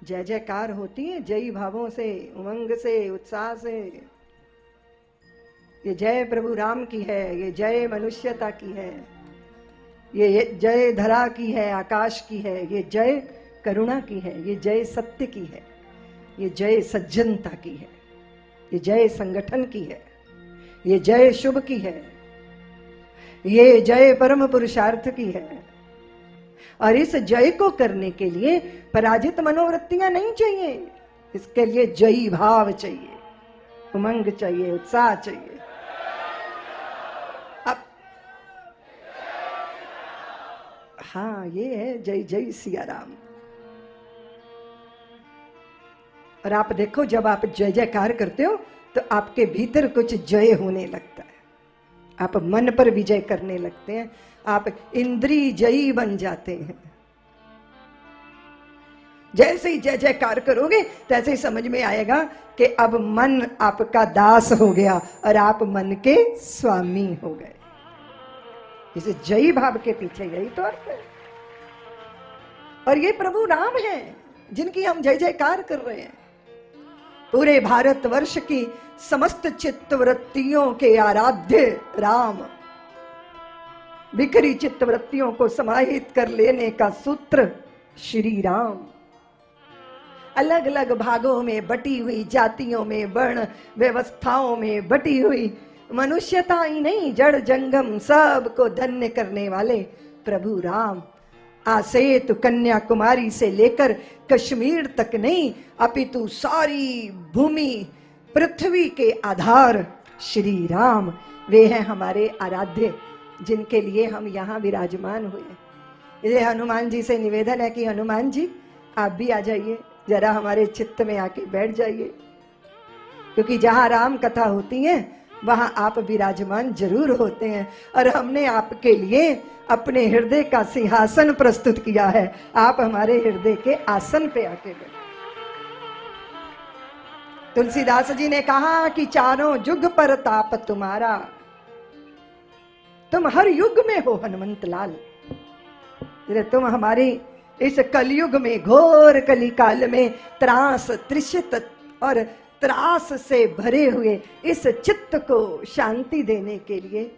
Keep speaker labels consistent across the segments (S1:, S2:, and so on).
S1: जय जयकार होती है जयी भावों से, उमंग से, उत्साह से। ये जय प्रभु राम की है, ये जय मनुष्यता की है, ये जय धरा की है, आकाश की है, ये जय करुणा की है, ये जय सत्य की है, ये जय सज्जनता की है, ये जय संगठन की है, ये जय शुभ की है, ये जय परम पुरुषार्थ की है। और इस जय को करने के लिए पराजित मनोवृत्तियां नहीं चाहिए, इसके लिए जयी भाव चाहिए, उमंग चाहिए, उत्साह चाहिए। अब हाँ, ये है जय जय सिया राम। और आप देखो, जब आप जय जयकार करते हो तो आपके भीतर कुछ जय होने लगता है, आप मन पर विजय करने लगते हैं, आप इंद्रिय जयी बन जाते हैं। जैसे ही जय जयकार करोगे तैसे ही समझ में आएगा कि अब मन आपका दास हो गया और आप मन के स्वामी हो गए। इसे जयी भाव के पीछे यही तो अर्थ है। और ये प्रभु राम हैं जिनकी हम जय जयकार कर रहे हैं। पूरे भारतवर्ष की समस्त चित्तवृत्तियों के आराध्य राम, बिखरी चित्तवृत्तियों को समाहित कर लेने का सूत्र श्री राम। अलग अलग भागों में बटी हुई जातियों में, वर्ण व्यवस्थाओं में बटी हुई मनुष्यता ही नहीं, जड़ जंगम सबको धन्य करने वाले प्रभु राम आसेतु कन्याकुमारी से लेकर कश्मीर तक नहीं, अपितु सारी भूमि पृथ्वी के आधार श्री राम, वे हैं हमारे आराध्य, जिनके लिए हम यहाँ विराजमान हुए। इसलिए हनुमान जी से निवेदन है कि हनुमान जी आप भी आ जाइए, जरा हमारे चित्त में आके बैठ जाइए, क्योंकि जहाँ राम कथा होती है वहां आप विराजमान जरूर होते हैं। और हमने आपके लिए अपने हृदय का सिंहासन प्रस्तुत किया है, आप हमारे हृदय के आसन पे आके बैठे। तुलसीदास जी ने कहा कि चारों युग पर ताप तुम्हारा, तुम हर युग में हो हनुमंत लाल। तुम हमारी इस कलयुग में, घोर कली काल में त्रास त्रिषित और त्रास से भरे हुए इस चित्त को शांति देने के लिए।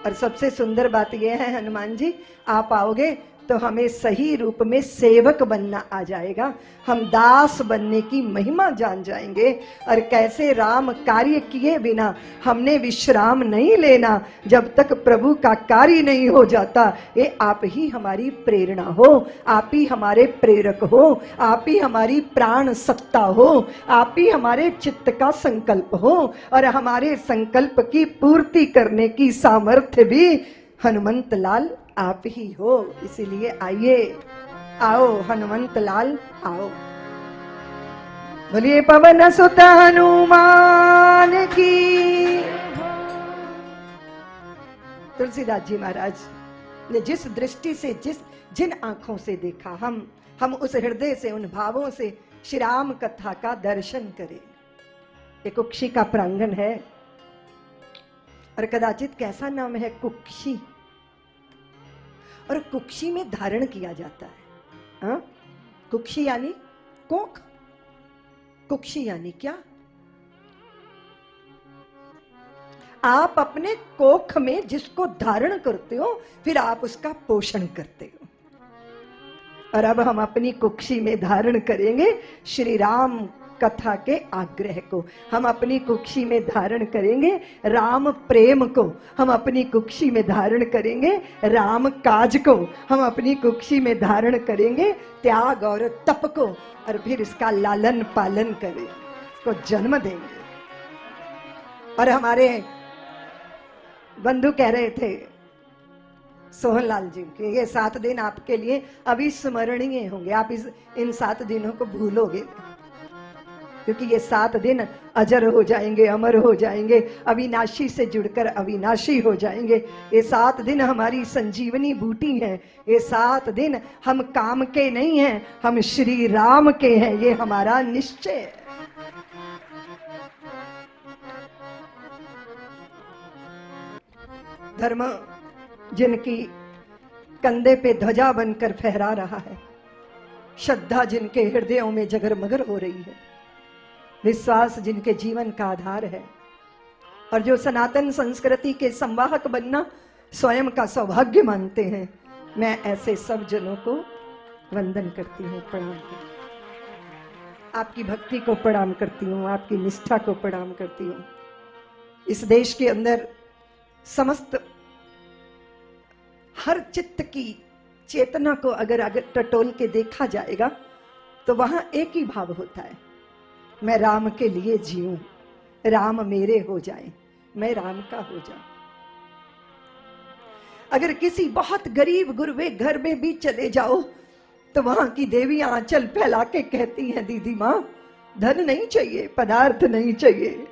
S1: और सबसे सुंदर बात यह है हनुमान जी, आप आओगे तो हमें सही रूप में सेवक बनना आ जाएगा, हम दास बनने की महिमा जान जाएंगे। और कैसे राम कार्य किए बिना हमने विश्राम नहीं लेना जब तक प्रभु का कार्य नहीं हो जाता। ये आप ही हमारी प्रेरणा हो, आप ही हमारे प्रेरक हो, आप ही हमारी प्राण सत्ता हो, आप ही हमारे चित्त का संकल्प हो, और हमारे संकल्प की पूर्ति करने की सामर्थ्य भी हनुमंत लाल आप ही हो। इसीलिए आइए, आओ हनुमंत लाल आओ। बोलिए पवन सुत हनुमान की। तुलसीदास जी महाराज ने जिस दृष्टि से, जिन आंखों से देखा, हम उस हृदय से, उन भावों से श्री राम कथा का दर्शन करें। एक कुक्षी का प्रांगण है, और कदाचित कैसा नाम है कुक्षी, और कुक्षी में धारण किया जाता है। हाँ, कुक्षी यानी कोख, कुक्षी यानी क्या? आप अपने कोख में जिसको धारण करते हो, फिर आप उसका पोषण करते हो। और अब हम अपनी कुक्षी में धारण करेंगे श्री राम कथा के आग्रह को, हम अपनी कुक्षी में धारण करेंगे राम प्रेम को, हम अपनी कुक्षी में धारण करेंगे राम काज को, हम अपनी कुक्षी में धारण करेंगे त्याग और तप को, और फिर इसका लालन पालन करें, इसको जन्म देंगे। और हमारे बंधु कह रहे थे सोहनलाल जी कि ये 7 दिन आपके लिए अविस्मरणीय होंगे, आप इन 7 दिनों को भूलोगे, क्योंकि ये 7 दिन अजर हो जाएंगे, अमर हो जाएंगे, अविनाशी से जुड़कर अविनाशी हो जाएंगे। ये 7 दिन हमारी संजीवनी बूटी है, ये 7 दिन हम काम के नहीं हैं, हम श्री राम के हैं, ये हमारा निश्चय है। धर्म जिनकी कंधे पे ध्वजा बनकर फहरा रहा है, श्रद्धा जिनके हृदयों में जगरमगर हो रही है, विश्वास जिनके जीवन का आधार है, और जो सनातन संस्कृति के संवाहक बनना स्वयं का सौभाग्य मानते हैं, मैं ऐसे सब जनों को वंदन करती हूँ, प्रणाम करती हूँ। आपकी भक्ति को प्रणाम करती हूँ, आपकी निष्ठा को प्रणाम करती हूँ। इस देश के अंदर समस्त हर चित्त की चेतना को अगर टटोल के देखा जाएगा तो वहां एक ही भाव होता है, मैं राम के लिए जीऊं, राम मेरे हो जाए, मैं राम का हो जाऊं। अगर किसी बहुत गरीब गुरबे घर में भी चले जाओ तो वहां की देवियां आंचल फैला के कहती हैं, दीदी मां धन नहीं चाहिए, पदार्थ नहीं चाहिए,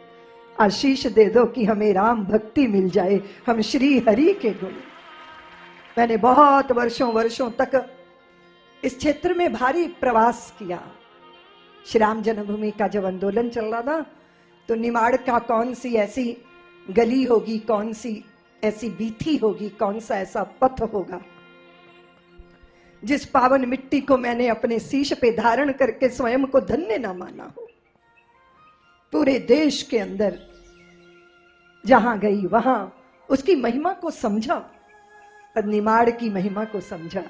S1: आशीष दे दो कि हमें राम भक्ति मिल जाए, हम श्री हरि के गुण। मैंने बहुत वर्षों तक इस क्षेत्र में भारी प्रवास किया। श्री राम जन्मभूमि का जब आंदोलन चल रहा था तो निमाड़ का कौन सी ऐसी गली होगी, कौन सी ऐसी बीथी होगी, कौन सा ऐसा पथ होगा जिस पावन मिट्टी को मैंने अपने शीश पे धारण करके स्वयं को धन्य ना माना हो। पूरे देश के अंदर जहां गई वहां उसकी महिमा को समझा और निमाड़ की महिमा को समझा।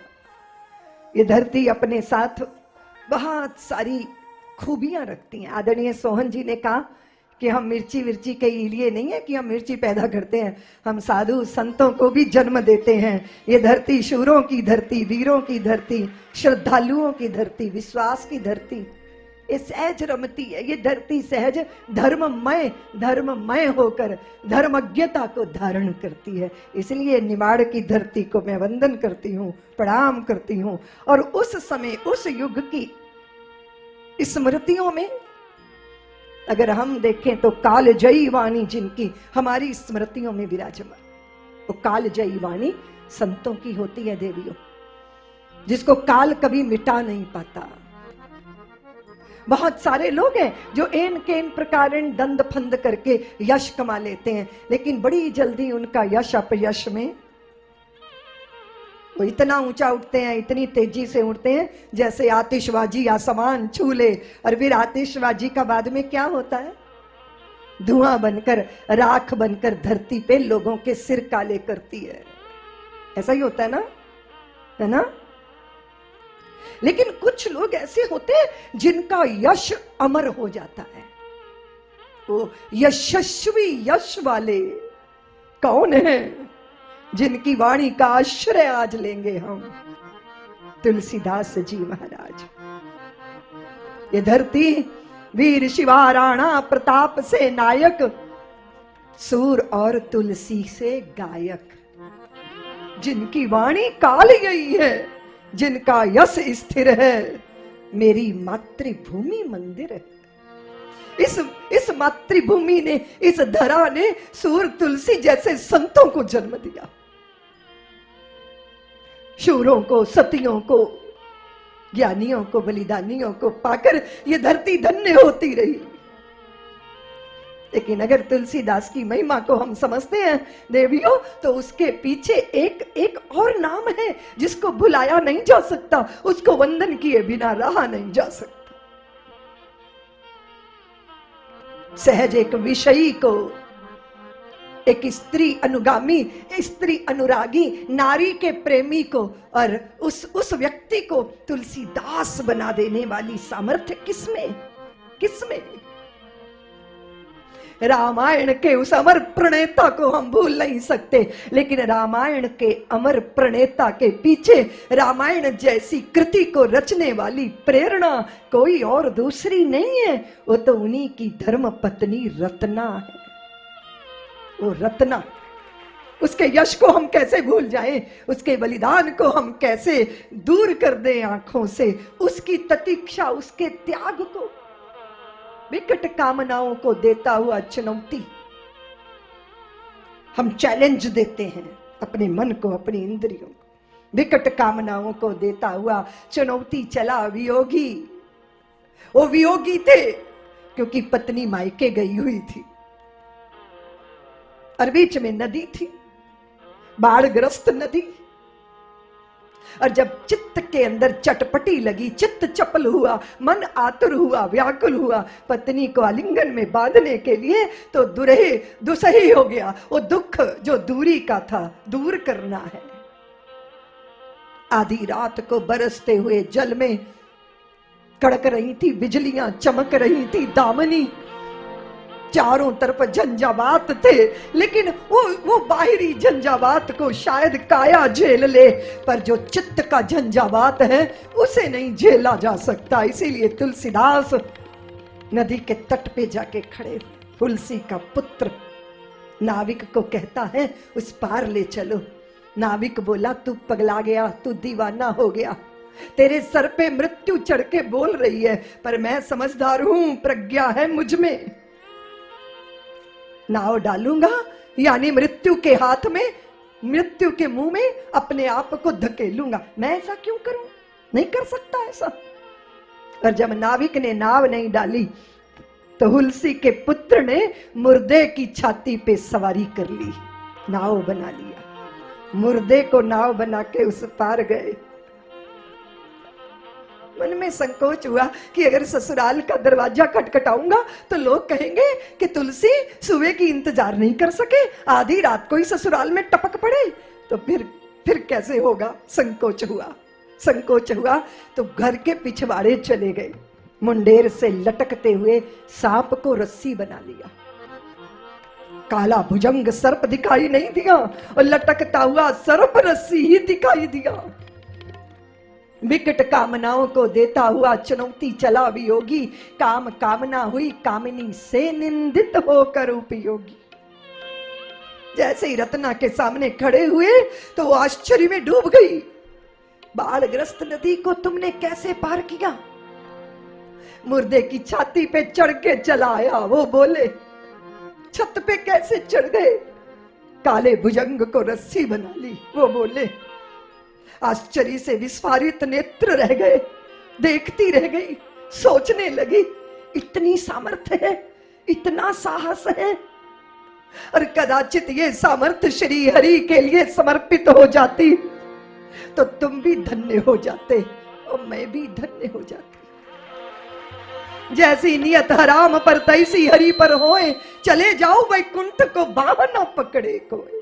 S1: ये धरती अपने साथ बहुत सारी खूबियां रखती हैं। आदरणीय सोहन जी ने कहा कि हम मिर्ची विर्ची के लिए नहीं है कि हम मिर्ची पैदा करते हैं, हम साधु संतों को भी जन्म देते हैं। ये धरती शूरों की धरती, वीरों की धरती, श्रद्धालुओं की धरती, विश्वास की धरती, ये सहज रमती है। ये धरती सहज धर्ममय होकर धर्मज्ञता को धारण करती है। इसलिए निमाड़ की धरती को मैं वंदन करती हूँ, प्रणाम करती हूँ। और उस समय उस युग की स्मृतियों में अगर हम देखें तो कालजयी वाणी जिनकी हमारी स्मृतियों में विराजमान, वो कालजयी वाणी संतों की होती है देवियों, जिसको काल कभी मिटा नहीं पाता। बहुत सारे लोग हैं जो एन केन प्रकार दंड फंद करके यश कमा लेते हैं, लेकिन बड़ी जल्दी उनका यश अपयश में वो इतना ऊंचा उठते हैं, इतनी तेजी से उठते हैं जैसे आतिशबाजी आसमान छू ले, और फिर आतिशबाजी का बाद में क्या होता है, धुआं बनकर राख बनकर धरती पे लोगों के सिर काले करती है। ऐसा ही होता है ना? लेकिन कुछ लोग ऐसे होते हैं जिनका यश अमर हो जाता है। वो यशस्वी यश वाले कौन है? जिनकी वाणी का आश्रय आज लेंगे हम, तुलसीदास जी महाराज। ये धरती वीर शिवा राणा प्रताप से नायक, सूर और तुलसी से गायक, जिनकी वाणी काल गई है, जिनका यश स्थिर है, मेरी मातृभूमि मंदिर है। इस मातृभूमि ने, इस धरा ने सूर तुलसी जैसे संतों को जन्म दिया। शूरों को, सतियों को, ज्ञानियों को, बलिदानियों को पाकर ये धरती धन्य होती रही। लेकिन अगर तुलसीदास की महिमा को हम समझते हैं देवियों, तो उसके पीछे एक और नाम है जिसको भुलाया नहीं जा सकता, उसको वंदन किए बिना रहा नहीं जा सकता। सहज एक विषयी को, एक स्त्री अनुगामी, स्त्री अनुरागी, नारी के प्रेमी को और उस व्यक्ति को तुलसीदास बना देने वाली सामर्थ्य किसमें? रामायण के उस अमर प्रणेता को हम भूल नहीं सकते, लेकिन रामायण के अमर प्रणेता के पीछे रामायण जैसी कृति को रचने वाली प्रेरणा कोई और दूसरी नहीं है, वो तो उन्हीं की धर्म पत्नी रत्ना है। वो रत्ना, उसके यश को हम कैसे भूल जाएं, उसके बलिदान को हम कैसे दूर कर दें आंखों से, उसकी प्रतीक्षा, उसके त्याग को, विकट कामनाओं को देता हुआ चुनौती। हम चैलेंज देते हैं अपने मन को, अपनी इंद्रियों को, विकट कामनाओं को देता हुआ चुनौती चला वियोगी। वो वियोगी थे क्योंकि पत्नी मायके गई हुई थी और बीच में नदी थी, बाढ़ग्रस्त नदी। और जब चित्त के अंदर चटपटी लगी, चित्त चपल हुआ, मन आतुर हुआ, व्याकुल हुआ पत्नी को आलिंगन में बांधने के लिए, तो दुसही हो गया। वो दुख जो दूरी का था दूर करना है। आधी रात को बरसते हुए जल में कड़क रही थी बिजलियां, चमक रही थी दामनी, चारों तरफ झंझावात थे, लेकिन वो बाहरी झंझावात को शायद काया झेल ले, पर जो चित्त का झंझावात है उसे नहीं झेला जा सकता। इसीलिए तुलसीदास नदी के तट पे जाके खड़े, तुलसी का पुत्र नाविक को कहता है उस पार ले चलो। नाविक बोला तू पगला गया, तू दीवाना हो गया, तेरे सर पे मृत्यु चढ़ के बोल रही है, पर मैं समझदार हूं, प्रज्ञा है मुझ में। नाव डालूंगा यानी मृत्यु के हाथ में, मृत्यु के मुंह में अपने आप को धकेलूंगा। मैं ऐसा क्यों करूं? नहीं कर सकता ऐसा। और जब नाविक ने नाव नहीं डाली तो तुलसी के पुत्र ने मुर्दे की छाती पे सवारी कर ली, नाव बना लिया, मुर्दे को नाव बना के उस पार गए। मन में संकोच हुआ कि अगर ससुराल का दरवाजा खटखटाऊंगा तो लोग कहेंगे कि तुलसी सुबह की इंतजार नहीं कर सके, आधी रात को ही ससुराल में टपक पड़े, तो फिर कैसे होगा। संकोच हुआ तो घर के पिछवाड़े चले गए, मुंडेर से लटकते हुए सांप को रस्सी बना लिया। काला भुजंग सर्प दिखाई नहीं दिया और लटकता हुआ सर्प रस्सी ही दिखाई दिया। विकट कामनाओं को देता हुआ चुनौती चला वियोगी, काम कामना हुई कामिनी से निंदित होकर उपयोगी। जैसे ही रत्ना के सामने खड़े हुए तो वो आश्चर्य में डूब गई। बाढ़ग्रस्त नदी को तुमने कैसे पार किया? मुर्दे की छाती पे चढ़ के चला आया, वो बोले। छत पे कैसे चढ़ गए? काले भुजंग को रस्सी बना ली, वो बोले। आश्चर्य से विस्फारित नेत्र रह गए, देखती रह गई, सोचने लगी, इतनी सामर्थ्य है, इतना साहस है, और कदाचित ये सामर्थ्य श्री हरि के लिए समर्पित हो जाती तो तुम भी धन्य हो जाते और मैं भी धन्य हो जाती। जैसी नियत हराम पर तैसी हरि पर होए, चले जाओ वैकुंठ को बाह न पकड़े कोई।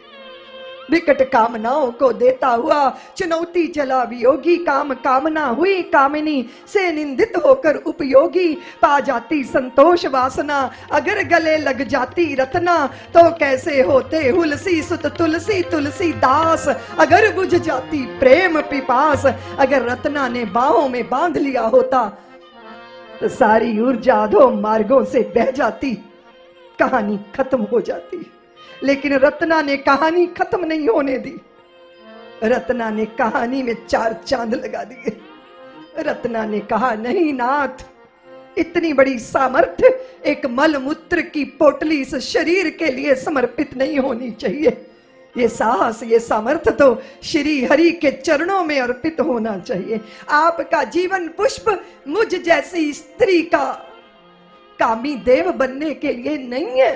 S1: विकट कामनाओं को देता हुआ चुनौती चला वियोगी, काम कामना हुई कामिनी से निंदित होकर उपयोगी। पा जाती संतोष वासना, अगर गले लग जाती रत्ना, तो कैसे होते हुलसी सुत तुलसी तुलसी दास। अगर बुझ जाती प्रेम पिपास, अगर रत्ना ने बाहों में बांध लिया होता तो सारी ऊर्जा अधो मार्गों से बह जाती, कहानी खत्म हो जाती। लेकिन रत्ना ने कहानी खत्म नहीं होने दी, रत्ना ने कहानी में 4 चांद लगा दिए। रत्ना ने कहा नहीं नाथ, इतनी बड़ी सामर्थ्य एक मल मूत्र की पोटली इस शरीर के लिए समर्पित नहीं होनी चाहिए। ये साहस, ये सामर्थ्य तो श्री हरि के चरणों में अर्पित होना चाहिए। आपका जीवन पुष्प मुझ जैसी स्त्री का कामी देव बनने के लिए नहीं है।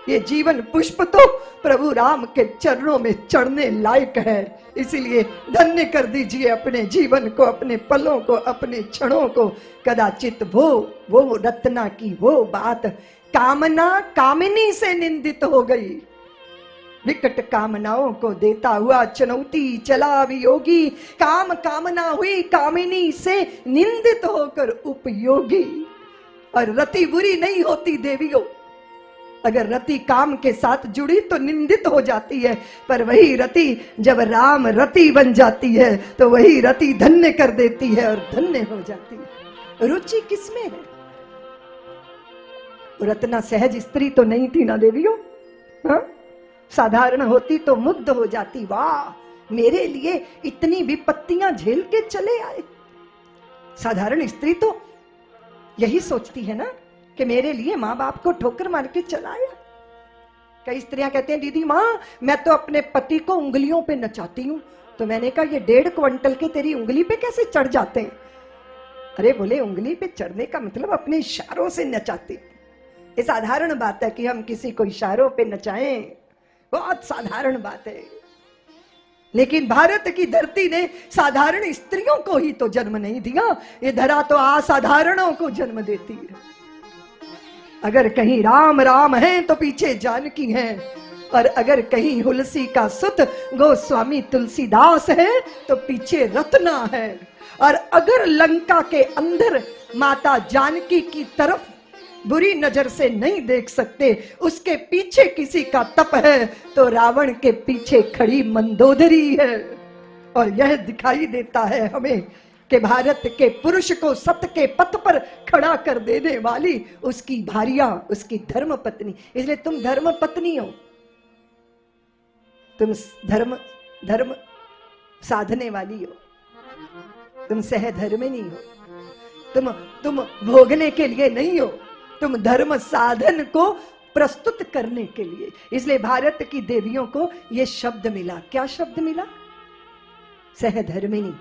S1: ये जीवन पुष्प तो प्रभु राम के चरणों में चढ़ने लायक है। इसीलिए धन्य कर दीजिए अपने जीवन को, अपने पलों को, अपने क्षणों को। कदाचित वो रत्ना की वो बात कामना कामिनी से निंदित हो गई। विकट कामनाओं को देता हुआ चुनौती चला वियोगी, काम कामना हुई कामिनी से निंदित होकर उपयोगी। और रति बुरी नहीं होती देवियों, अगर रति काम के साथ जुड़ी तो निंदित हो जाती है, पर वही रति जब राम रति बन जाती है तो वही रति धन्य कर देती है और धन्य हो जाती है। रुचि किसमें है? रत्ना सहज स्त्री तो नहीं थी ना देवियों, हाँ? साधारण होती तो मुग्ध हो जाती, वाह मेरे लिए इतनी विपत्तियां झेल के चले आए। साधारण स्त्री तो यही सोचती है ना कि मेरे लिए माँ बाप को ठोकर मार के चलाया। कई स्त्रियां कहते हैं दीदी माँ मैं तो अपने पति को उंगलियों पे नचाती हूँ। तो मैंने कहा ये 1.5 क्विंटल के तेरी उंगली पे कैसे चढ़ जाते हैं? अरे बोले उंगली पे चढ़ने का मतलब अपने इशारों से नचाती। ये साधारण बात है कि हम किसी को इशारों पे नचाएं, बहुत साधारण बात है। लेकिन भारत की धरती ने साधारण स्त्रियों को ही तो जन्म नहीं दिया, ये धरा तो असाधारणों को जन्म देती है। अगर कहीं राम राम है तो पीछे जानकी है, और अगर कहीं हुलसी का सुत गोस्वामी तुलसीदास है तो पीछे रत्ना है। और अगर लंका के अंदर माता जानकी की तरफ बुरी नजर से नहीं देख सकते, उसके पीछे किसी का तप है, तो रावण के पीछे खड़ी मंदोदरी है। और यह दिखाई देता है हमें कि भारत के पुरुष को सत्य के पथ पर खड़ा कर देने वाली उसकी भार्या, उसकी धर्म पत्नी। इसलिए तुम धर्म पत्नी हो, तुम धर्म साधने वाली हो, तुम सहधर्मिणी हो, तुम भोगने के लिए नहीं हो, तुम धर्म साधन को प्रस्तुत करने के लिए। इसलिए भारत की देवियों को यह शब्द मिला। क्या शब्द मिला? सहधर्मिणी।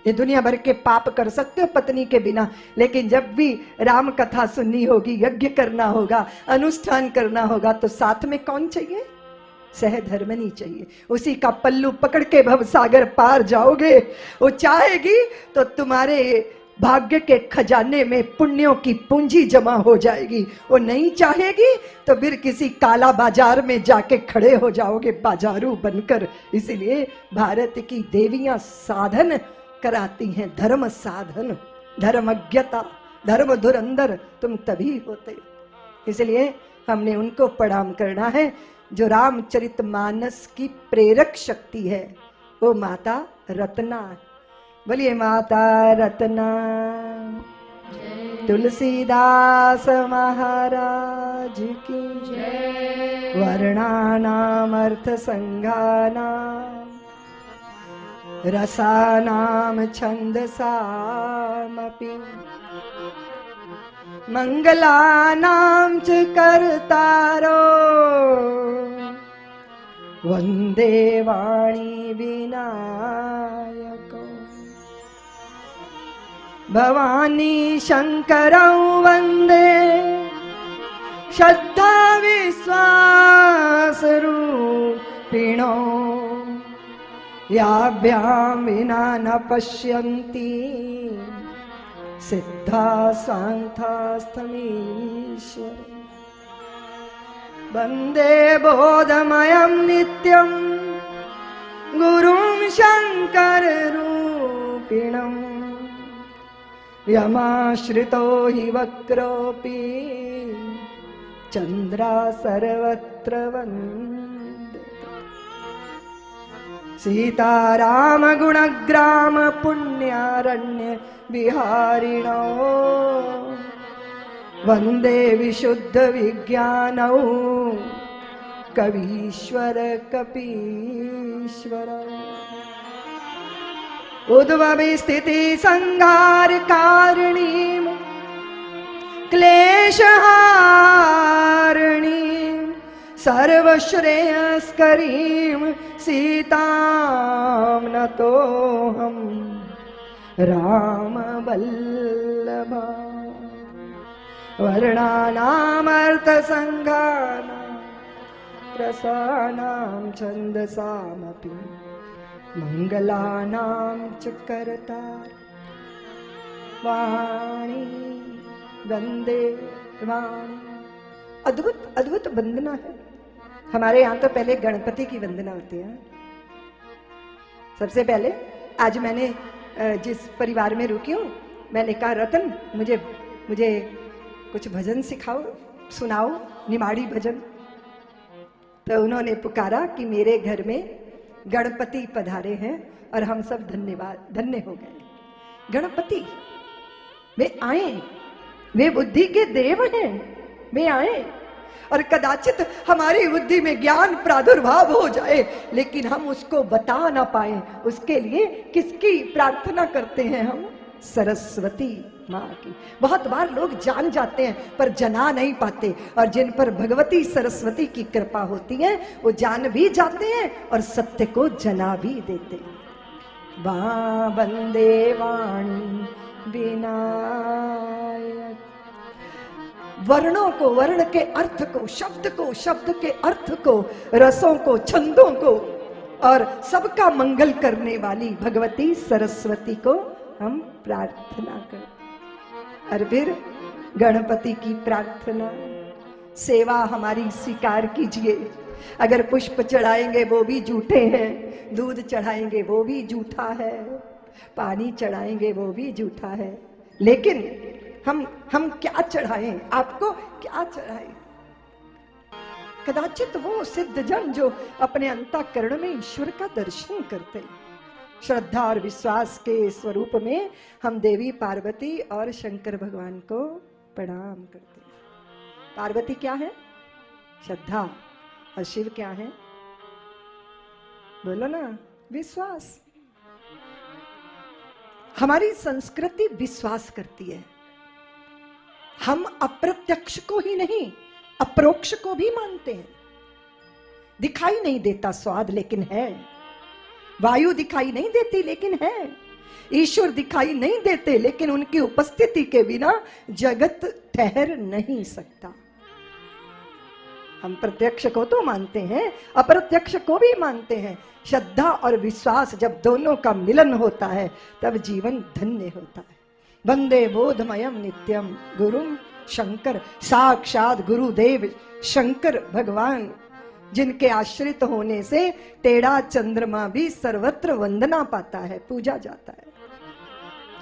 S1: ये दुनिया भर के पाप कर सकते हो पत्नी के बिना, लेकिन जब भी राम कथा सुननी होगी, यज्ञ करना होगा, अनुष्ठान करना होगा, तो साथ में कौन चाहिए? सहधर्मिणी चाहिए। उसी का पल्लू पकड़ के भवसागर पार जाओगे। वो चाहेगी तो तुम्हारे भाग्य के खजाने में पुण्यों की पूंजी जमा हो जाएगी। वो नहीं चाहेगी तो फिर किसी काला बाजार में जाके खड़े हो जाओगे बाजारू बनकर। इसीलिए भारत की देवियां साधन कराती हैं, धर्म साधन, धर्मज्ञता, धर्म धुरंधर तुम तभी होते। इसलिए हमने उनको प्रणाम करना है जो रामचरितमानस की प्रेरक शक्ति है, वो माता रत्ना। बोलिए माता रत्ना। तुलसीदास महाराज की जय। वर्णानाम अर्थ संज्ञानाम रसानाम छंदसामपि मंगलानां च कर्तारो वंदे वाणी विनायको। भवानी शंकरौ वंदे श्रद्धा विश्वास रूपिणो याभ्यां विना न पश्यन्ति सिद्धा सांख्यास्तमीश्वर। वंदे बोधमयं नित्यं गुरुं शंकर रूपिणं यमाश्रितो हि वक्रोऽपि चंद्रा सर्वत्र वन्दते। सीताराम गुणग्राम पुण्यारण्य बिहारिणो वंदे विशुद्ध विज्ञानौ कवीश्वर कपीश्वर। उद्भवी स्थिति संहार कारिणीं क्लेशहारिणीं सर्वश्रेयस्करीं सीतां नतोऽहं राम वल्लभा। वर्णानामर्थ संज्ञानां रसानां छन्दसामपि मंगलानां च कर्ता वाणी वंदे वाणी। अद्भुत अद्भुत वंदना है। हमारे यहाँ तो पहले गणपति की वंदना होती है। सबसे पहले आज मैंने जिस परिवार में रुकी हूँ, मैंने कहा रतन मुझे कुछ भजन सिखाओ, सुनाओ, निमाड़ी भजन। तो उन्होंने पुकारा कि मेरे घर में गणपति पधारे हैं और हम सब धन्य हो गए। गणपति वे आए, वे बुद्धि के देव हैं, वे आए। और कदाचित हमारी बुद्धि में ज्ञान प्रादुर्भाव हो जाए लेकिन हम उसको बता ना पाए, उसके लिए किसकी प्रार्थना करते हैं हम? सरस्वती माँ की। बहुत बार लोग जान जाते हैं पर जना नहीं पाते, और जिन पर भगवती सरस्वती की कृपा होती है वो जान भी जाते हैं और सत्य को जना भी देते हैं। वंदे वाणी विनायक। वर्णों को, वर्ण के अर्थ को, शब्द को, शब्द के अर्थ को, रसों को, छंदों को और सबका मंगल करने वाली भगवती सरस्वती को हम प्रार्थना करें। और फिर गणपति की प्रार्थना, सेवा हमारी स्वीकार कीजिए। अगर पुष्प चढ़ाएंगे वो भी झूठे हैं, दूध चढ़ाएंगे वो भी झूठा है, पानी चढ़ाएंगे वो भी झूठा है, लेकिन हम क्या चढ़ाएं? आपको क्या चढ़ाएं? कदाचित वो सिद्ध जन जो अपने अंतःकरण में ईश्वर का दर्शन करते हैं, श्रद्धा और विश्वास के स्वरूप में हम देवी पार्वती और शंकर भगवान को प्रणाम करते हैं। पार्वती क्या है? श्रद्धा। और शिव क्या है? बोलो ना, विश्वास। हमारी संस्कृति विश्वास करती है। हम अप्रत्यक्ष को ही नहीं, अपरोक्ष को भी मानते हैं। दिखाई नहीं देता स्वाद, लेकिन है। वायु दिखाई नहीं देती, लेकिन है। ईश्वर दिखाई नहीं देते, लेकिन उनकी उपस्थिति के बिना जगत ठहर नहीं सकता। हम प्रत्यक्ष को तो मानते हैं, अप्रत्यक्ष को भी मानते हैं। श्रद्धा और विश्वास जब दोनों का मिलन होता है, तब जीवन धन्य होता है। वंदे बोधमयम नित्यम गुरुम शंकर। साक्षात गुरुदेव शंकर भगवान, जिनके आश्रित होने से टेढ़ा चंद्रमा भी सर्वत्र वंदना पाता है, पूजा जाता है,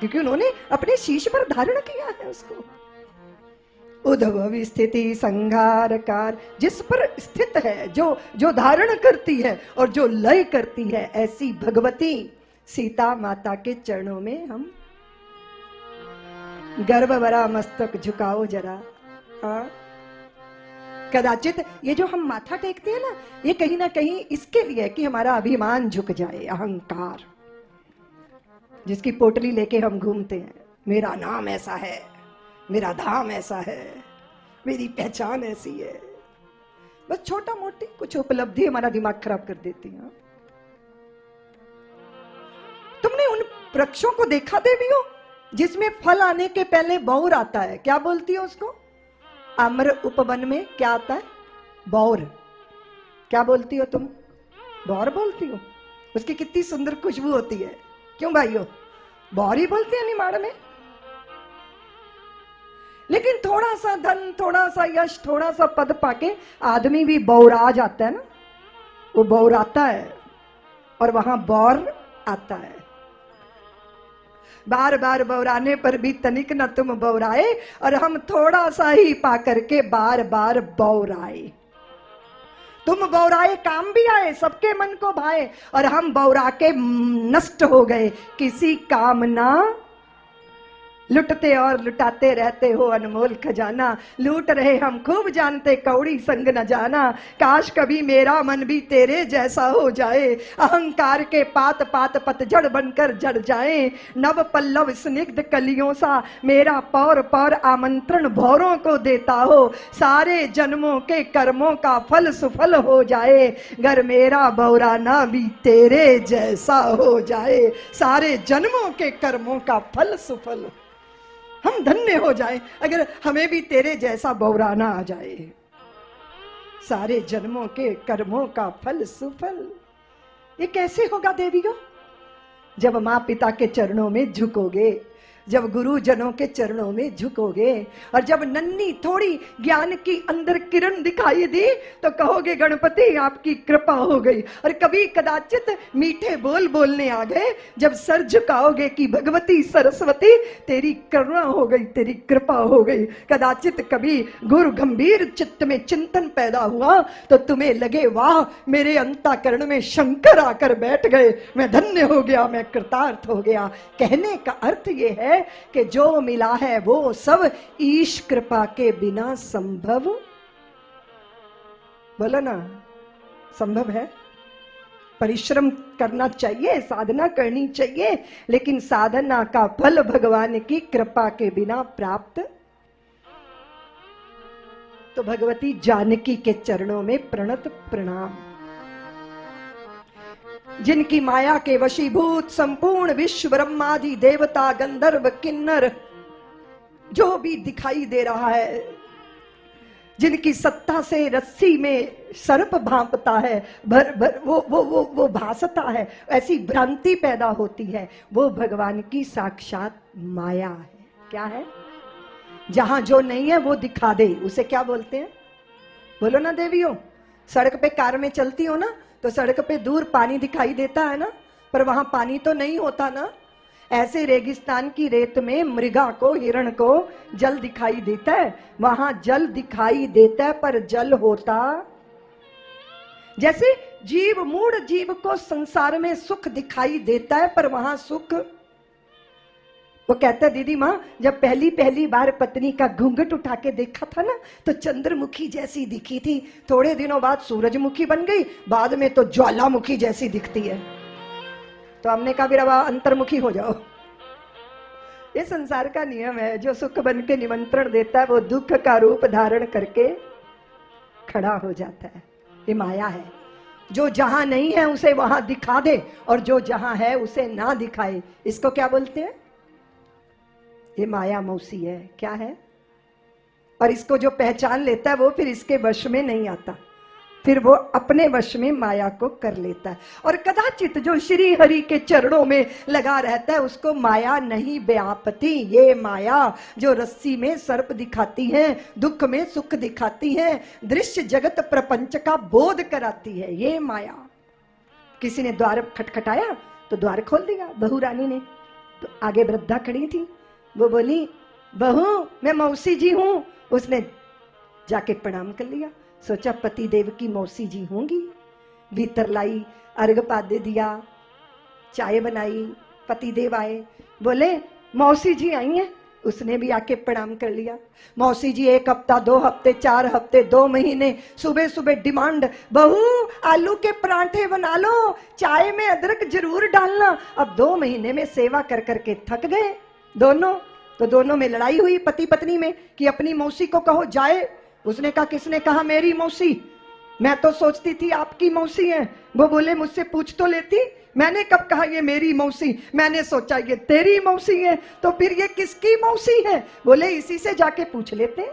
S1: क्योंकि उन्होंने अपने शीश पर धारण किया है उसको। उद्भव स्थिति संहारकार, जिस पर स्थित है, जो धारण करती है और जो लय करती है, ऐसी भगवती सीता माता के चरणों में हम गर्भ भरा मस्तक झुकाओ जरा। कदाचित ये जो हम माथा टेकते हैं ना, ये कहीं ना कहीं इसके लिए कि हमारा अभिमान झुक जाए, अहंकार, जिसकी पोटली लेके हम घूमते हैं। मेरा नाम ऐसा है, मेरा धाम ऐसा है, मेरी पहचान ऐसी है। बस छोटा मोटी कुछ उपलब्धि हमारा दिमाग खराब कर देती है। तुमने उन वृक्षों को देखा देवियों, जिसमें फल आने के पहले बौर आता है? क्या बोलती है उसको? आम्र उपवन में क्या आता है? बौर। क्या बोलती हो तुम? बौर बोलती हो। उसकी कितनी सुंदर खुशबू होती है। क्यों भाइयों? बौर ही बोलते हैं निमाड़ में। लेकिन थोड़ा सा धन, थोड़ा सा यश, थोड़ा सा पद पाके आदमी भी बौरा जाता है ना। वो बौराता है और वहां बौर आता है। बार बार बौराने पर भी तनिक न तुम बौराए, और हम थोड़ा सा ही पा करके बार बार बौराए। तुम बौराए काम भी आए, सबके मन को भाए, और हम बौरा के नष्ट हो गए, किसी काम ना। लुटते और लुटाते रहते हो अनमोल खजाना, लूट रहे हम खूब जानते कौड़ी संग न जाना। काश कभी मेरा मन भी तेरे जैसा हो जाए, अहंकार के पात पात पतझड़ बनकर जड़ जाए। नव पल्लव स्निग्ध कलियों सा मेरा पौर पौर आमंत्रण भौरों को देता हो, सारे जन्मों के कर्मों का फल सुफल हो जाए। घर मेरा बौरा ना भी तेरे जैसा हो जाए, सारे जन्मों के कर्मों का फल सुफल, हम धन्य हो जाए अगर हमें भी तेरे जैसा बौराना आ जाए। सारे जन्मों के कर्मों का फल सुफल। ये कैसे होगा देवियों? जब माँ पिता के चरणों में झुकोगे, जब गुरुजनों के चरणों में झुकोगे, और जब नन्ही थोड़ी ज्ञान की अंदर किरण दिखाई दी, तो कहोगे गणपति आपकी कृपा हो गई। और कभी कदाचित मीठे बोल बोलने आ गए, जब सर झुकाओगे कि भगवती सरस्वती तेरी करुणा हो गई, तेरी कृपा हो गई। कदाचित कभी गुरु गंभीर चित्त में चिंतन पैदा हुआ, तो तुम्हें लगे वाह मेरे अंतःकरण में शंकर आकर बैठ गए, मैं धन्य हो गया, मैं कृतार्थ हो गया। कहने का अर्थ ये है कि जो मिला है वो सब ईश कृपा के बिना संभव, बोलो ना, संभव है। परिश्रम करना चाहिए, साधना करनी चाहिए, लेकिन साधना का फल भगवान की कृपा के बिना प्राप्त। तो भगवती जानकी के चरणों में प्रणत प्रणाम। जिनकी माया के वशीभूत संपूर्ण विश्व ब्रह्मादि देवता गंधर्व किन्नर जो भी दिखाई दे रहा है, जिनकी सत्ता से रस्सी में सर्प भांपता है, भर भर वो भासता है, ऐसी भ्रांति पैदा होती है, वो भगवान की साक्षात माया है। क्या है? जहां जो नहीं है वो दिखा दे, उसे क्या बोलते हैं? बोलो ना देवियों। सड़क पे कार में चलती हो ना, तो सड़क पे दूर पानी दिखाई देता है ना, पर वहां पानी तो नहीं होता ना। ऐसे रेगिस्तान की रेत में मृगा को, हिरण को जल दिखाई देता है, वहां जल दिखाई देता है पर जल होता। जैसे जीव, मूढ़ जीव को संसार में सुख दिखाई देता है पर वहां सुख, वो कहता है दीदी माँ, जब पहली पहली बार पत्नी का घूंघट उठा के देखा था ना, तो चंद्रमुखी जैसी दिखी थी, थोड़े दिनों बाद सूरजमुखी बन गई, बाद में तो ज्वालामुखी जैसी दिखती है। तो हमने कहा फिर अब अंतर्मुखी हो जाओ। ये संसार का नियम है, जो सुख बन के निमंत्रण देता है वो दुख का रूप धारण करके खड़ा हो जाता है। ये माया है। जो जहां नहीं है उसे वहां दिखा दे, और जो जहां है उसे ना दिखाए, इसको क्या बोलते हैं? ये माया मौसी है। क्या है? और इसको जो पहचान लेता है वो फिर इसके वश में नहीं आता, फिर वो अपने वश में माया को कर लेता है। और कदाचित जो श्री हरि के चरणों में लगा रहता है उसको माया नहीं व्यापती। ये माया जो रस्सी में सर्प दिखाती है, दुख में सुख दिखाती है, दृश्य जगत प्रपंच का बोध कराती है, ये माया। किसी ने द्वार खटखटाया तो द्वार खोल दिया बहू रानी ने। तो आगे वृद्धा खड़ी थी, वो बोली बहू मैं मौसी जी हूं। उसने जाके प्रणाम कर लिया, सोचा पति देव की मौसी जी होंगी। भीतर लाई, अर्घ पाद्य दिया, चाय बनाई, पति देव आए, बोले मौसी जी आई हैं। उसने भी आके प्रणाम कर लिया। मौसी जी 1 हफ्ता, 2 हफ्ते, 4 हफ्ते, 2 महीने, सुबह सुबह डिमांड, बहू आलू के परांठे बना लो, चाय में अदरक जरूर डालना। अब 2 महीने में सेवा कर करके थक गए दोनों। तो दोनों में लड़ाई हुई पति पत्नी में कि अपनी मौसी को कहो जाए। उसने कहा किसने कहा मेरी मौसी? मैं तो सोचती थी आपकी मौसी है। वो बोले मुझसे पूछ तो लेती, मैंने कब कहा ये मेरी मौसी? मैंने सोचा ये तेरी मौसी है, तो फिर ये किसकी मौसी है? बोले इसी से जाके पूछ लेते।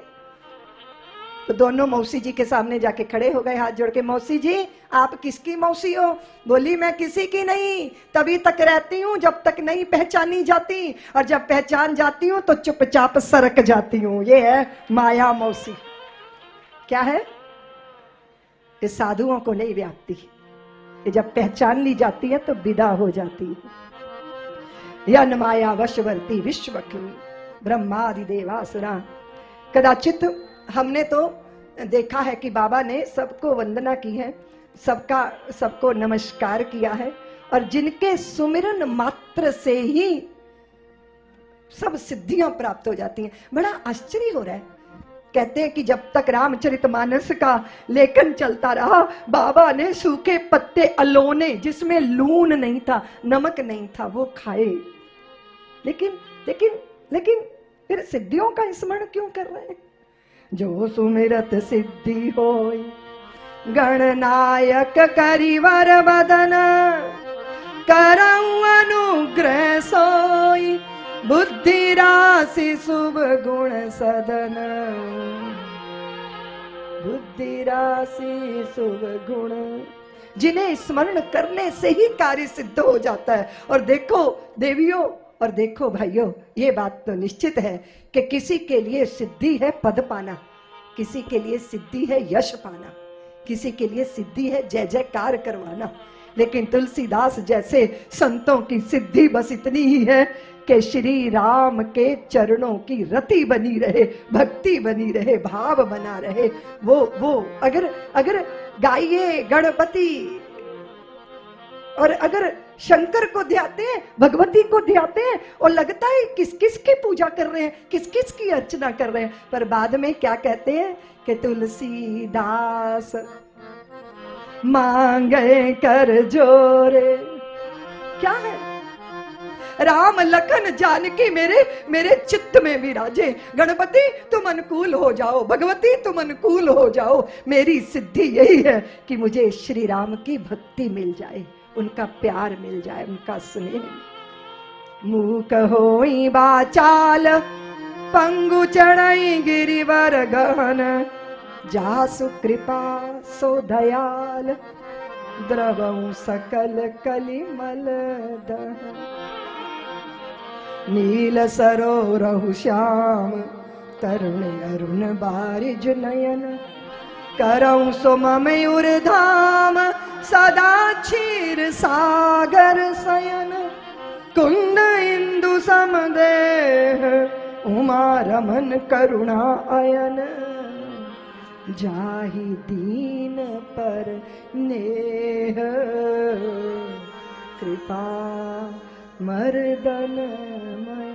S1: तो दोनों मौसी जी के सामने जाके खड़े हो गए हाथ जोड़ के, मौसी जी आप किसकी मौसी हो? बोली मैं किसी की नहीं, तभी तक रहती हूं जब तक नहीं पहचानी जाती, और जब पहचान जाती हूं तो चुपचाप सरक जाती हूं। ये है माया मौसी। क्या है? ये साधुओं को नहीं व्यापती, ये जब पहचान ली जाती है तो विदा हो जाती है। यन माया वशवर्ती विश्वक्मी ब्रह्मादि देवासुरा। कदाचित हमने तो देखा है कि बाबा ने सबको वंदना की है, सबको नमस्कार किया है, और जिनके सुमिरन मात्र से ही सब सिद्धियां प्राप्त हो जाती हैं। बड़ा आश्चर्य हो रहा है। कहते हैं कि जब तक रामचरितमानस का लेखन चलता रहा, बाबा ने सूखे पत्ते अलोने, जिसमें लून नहीं था, नमक नहीं था, वो खाए। लेकिन लेकिन लेकिन फिर सिद्धियों का स्मरण क्यों कर रहे हैं? जो सुमिरत सिद्धि होय गणनायक करिवर बदन, करऊं अनुग्रह सोई बुद्धि राशि शुभ गुण सदन। बुद्धि राशि शुभ गुण, जिन्हें स्मरण करने से ही कार्य सिद्ध हो जाता है। और देखो देवियों और देखो भाइयों, ये बात तो निश्चित है कि किसी के लिए सिद्धि है पद पाना, किसी के लिए सिद्धि है यश पाना, किसी के लिए सिद्धि है जय जयकार करवाना। लेकिन तुलसीदास जैसे संतों की सिद्धि बस इतनी ही है कि श्री राम के चरणों की रति बनी रहे, भक्ति बनी रहे, भाव बना रहे। वो अगर गाइए गणपति, और अगर शंकर को ध्याते हैं, भगवती को ध्याते हैं, और लगता है किस किस की पूजा कर रहे हैं, किस किस की अर्चना कर रहे हैं, पर बाद में क्या कहते हैं कि तुलसीदास मांगे कर जोरे। क्या है? राम लखन जानकी मेरे चित्त में विराजे। गणपति तुम अनुकूल हो जाओ, भगवती तुम अनुकूल हो जाओ। मेरी सिद्धि यही है कि मुझे श्री राम की भक्ति मिल जाए, उनका प्यार मिल जाए, उनका स्नेह। मूक होई बाचाल पंगु चढ़ई गिरिवर गहन, जासु कृपा सो दयाल, द्रवऊ सकल कलिमल दह। नील सरोरहु श्याम, तरुण अरुण बारिज नयन, करऊं सो मयूर धाम, सदा क्षीर सागर शयन। कुंद इंदु समदेह, उमा रमन करुणा अयन, जाहि दीन पर नेह, कृपा मर्दन मय।